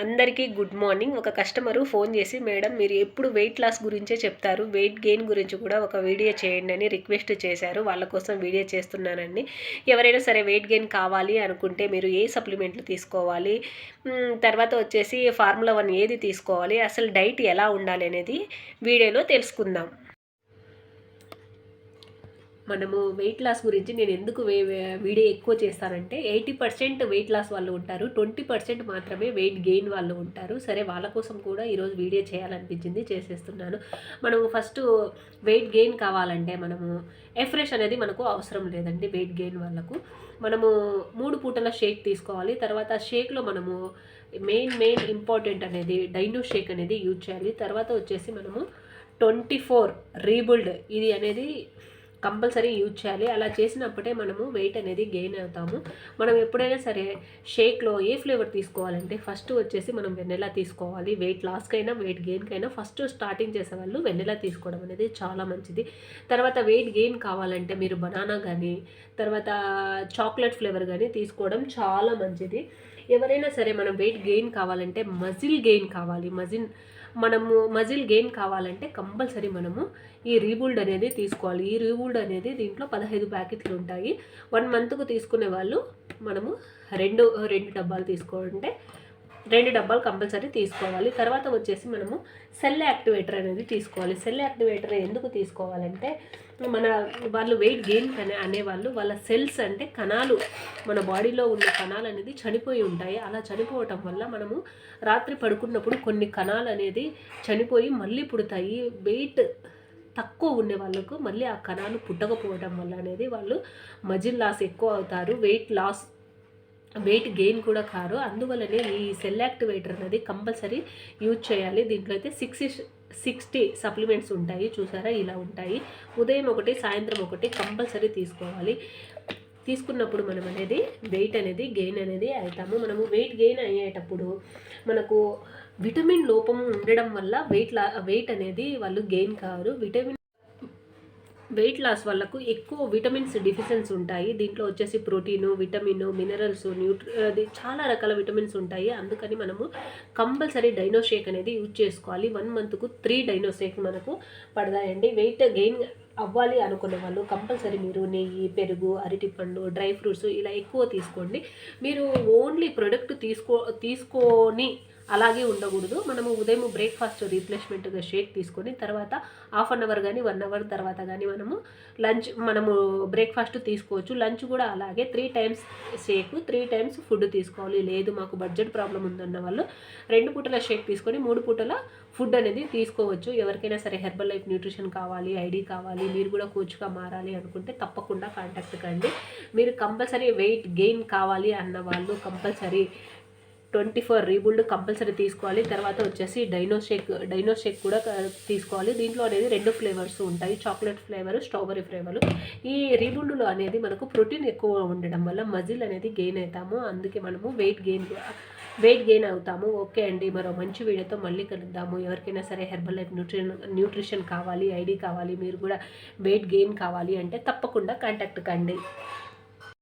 అందరికీ good morning. ఒక customer phone చేసి, మేడం మీరు ఎప్పుడు వెయిట్ లాస్ గురించే చెప్తారు, వెయిట్ గెయిన్ గురించి కూడా ఒక వీడియో చేయండి అని రిక్వెస్ట్ చేశారు. వాళ్ళ కోసం వీడియో చేస్తున్నానండి. ఎవరైనా సరే వెయిట్ గెయిన్ కావాలి అనుకుంటే మీరు ఏ సప్లిమెంట్లు తీసుకోవాలి, తర్వాత వచ్చేసి ఫార్ములా 1 ఏది తీసుకోవాలి, అసలు డైట్ ఎలా ఉండాలి అనేది వీడియోలో తెలుసుకుందాం. మనము వెయిట్ లాస్ గురించి నేను ఎందుకు వీడియో ఎక్కువ చేస్తానంటే 80% వెయిట్ లాస్ వాళ్ళు ఉంటారు, 20% మాత్రమే వెయిట్ గెయిన్ వాళ్ళు ఉంటారు. సరే, వాళ్ళ కోసం కూడా ఈరోజు వీడియో చేయాలనిపించింది, చేసేస్తున్నాను. మనము ఫస్ట్ వెయిట్ గెయిన్ కావాలంటే మనము ఎఫ్రెష్ అనేది మనకు అవసరం లేదండి. వెయిట్ గెయిన్ వాళ్ళకు మనము 3 పూటల షేక్ తీసుకోవాలి. తర్వాత షేక్లో మనము మెయిన్ ఇంపార్టెంట్ అనేది డైనో షేక్ అనేది యూజ్ చేయాలి. తర్వాత వచ్చేసి మనము 24 రీబుల్డ్ ఇది అనేది కంపల్సరీ యూజ్ చేయాలి. అలా చేసినప్పుడే మనము వెయిట్ అనేది గెయిన్ అవుతాము. మనం ఎప్పుడైనా సరే షేక్లో ఏ ఫ్లేవర్ తీసుకోవాలంటే ఫస్ట్ వచ్చేసి మనం వెన్నెలా తీసుకోవాలి. వెయిట్ లాస్కైనా వెయిట్ గెయిన్కైనా ఫస్ట్ స్టార్టింగ్ చేసే వాళ్ళు వెన్నెలా తీసుకోవడం అనేది చాలా మంచిది. తర్వాత వెయిట్ గెయిన్ కావాలంటే మీరు బనానా కానీ తర్వాత చాక్లెట్ ఫ్లేవర్ కానీ తీసుకోవడం చాలా మంచిది. ఎవరైనా సరే మనం వెయిట్ గెయిన్ కావాలంటే మజిల్ గెయిన్ కావాలి. మజిల్ గెయిన్ కావాలంటే కంపల్సరీ మనము ఈ రీబుల్డ్ అనేది తీసుకోవాలి. ఈ రీబుల్డ్ అనేది దీంట్లో 15 ప్యాకెట్లు ఉంటాయి. 1 మంత్కు తీసుకునే వాళ్ళు మనము రెండు డబ్బాలు తీసుకోవాలంటే 2 డబ్బాలు కంపల్సరీ తీసుకోవాలి. తర్వాత వచ్చేసి మనము సెల్ యాక్టివేటర్ అనేది తీసుకోవాలి. సెల్ యాక్టివేటర్ ఎందుకు తీసుకోవాలంటే వాళ్ళు వెయిట్ గెయిన్ అనేవాళ్ళు వాళ్ళ సెల్స్ అంటే కణాలు, మన బాడీలో ఉన్న కణాలు అనేది చనిపోయి ఉంటాయి. అలా చనిపోవటం వల్ల మనము రాత్రి పడుకున్నప్పుడు కొన్ని కణాలు అనేది చనిపోయి మళ్ళీ పుడతాయి. వెయిట్ తక్కువ ఉండే వాళ్ళకు మళ్ళీ ఆ కణాలు పుట్టకపోవడం వల్ల అనేది వాళ్ళు మజిల్ లాస్ ఎక్కువ అవుతారు, వెయిట్ గెయిన్ కూడా కారు. అందువల్లనే ఈ సెల్ యాక్టివేటర్ అనేది కంపల్సరీ యూజ్ చేయాలి. దీంట్లో అయితే 60 సప్లిమెంట్స్ ఉంటాయి, చూసారా ఇలా ఉంటాయి. ఉదయం ఒకటి, సాయంత్రం ఒకటి కంపల్సరీ తీసుకోవాలి. తీసుకున్నప్పుడు మనం అనేది వెయిట్ అనేది గెయిన్ అనేది అవుతాము. మనము వెయిట్ గెయిన్ అయ్యేటప్పుడు మనకు విటమిన్ లోపం ఉండడం వల్ల వెయిట్ అనేది వాళ్ళు గెయిన్ కారు. వెయిట్ లాస్ వాళ్ళకు ఎక్కువ విటమిన్స్ డిఫిషియన్స్ ఉంటాయి. దీంట్లో వచ్చేసి ప్రోటీను, విటమిన్, మినరల్స్, చాలా రకాల విటమిన్స్ ఉంటాయి. అందుకని మనము కంపల్సరీ డైనో షేక్ అనేది యూజ్ చేసుకోవాలి. 1 మంత్కు 3 డైనో షేక్ మనకు పడతాయండి. వెయిట్ గెయిన్ అవ్వాలి అనుకునే వాళ్ళు కంపల్సరీ మీరు నెయ్యి, పెరుగు, అరటిపండు, డ్రై ఫ్రూట్స్ ఇలా ఎక్కువ తీసుకోండి. మీరు ఓన్లీ ప్రొడక్ట్ తీసుకొని అలాగే ఉండకూడదు. మనము ఉదయం బ్రేక్ఫాస్ట్ రీప్లేస్మెంట్గా షేక్ తీసుకొని తర్వాత హాఫ్ అన్ అవర్ కానీ 1 అవర్ తర్వాత కానీ మనము బ్రేక్ఫాస్ట్ తీసుకోవచ్చు. లంచ్ కూడా అలాగే 3 టైమ్స్ షేక్, 3 టైమ్స్ ఫుడ్ తీసుకోవాలి. లేదు మాకు బడ్జెట్ ప్రాబ్లం ఉందన్న వాళ్ళు 2 పూటల షేక్ తీసుకొని 3 పూటల ఫుడ్ అనేది తీసుకోవచ్చు. ఎవరికైనా సరే హెర్బల్ లైఫ్ న్యూట్రిషన్ కావాలి, ఐడి కావాలి, మీరు కూడా కోచ్గా మారాలి అనుకుంటే తప్పకుండా కాంటాక్ట్ కండి. మీరు కంపల్సరీ వెయిట్ గెయిన్ కావాలి అన్న వాళ్ళు కంపల్సరీ 24 రీబుల్డ్ కంపల్సరీ తీసుకోవాలి. తర్వాత వచ్చేసి డైనో షేక్ కూడా తీసుకోవాలి. దీంట్లో అనేది 2 ఫ్లేవర్స్ ఉంటాయి, చాక్లెట్ ఫ్లేవర్, స్ట్రాబెరీ ఫ్లేవర్. ఈ రీబుల్డ్లో అనేది మనకు ప్రోటీన్ ఎక్కువ ఉండడం వల్ల మజిల్ అనేది గెయిన్ అవుతాము. అందుకే మనము వెయిట్ గెయిన్ అవుతాము. ఓకే అండి, మరో మంచి వీడియోతో మళ్ళీ కలుద్దాము. ఎవరికైనా సరే హెర్బల్ లైఫ్ న్యూట్రిషన్ కావాలి, ఐడి కావాలి, మీరు కూడా వెయిట్ గెయిన్ కావాలి అంటే తప్పకుండా కాంటాక్ట్ కండి.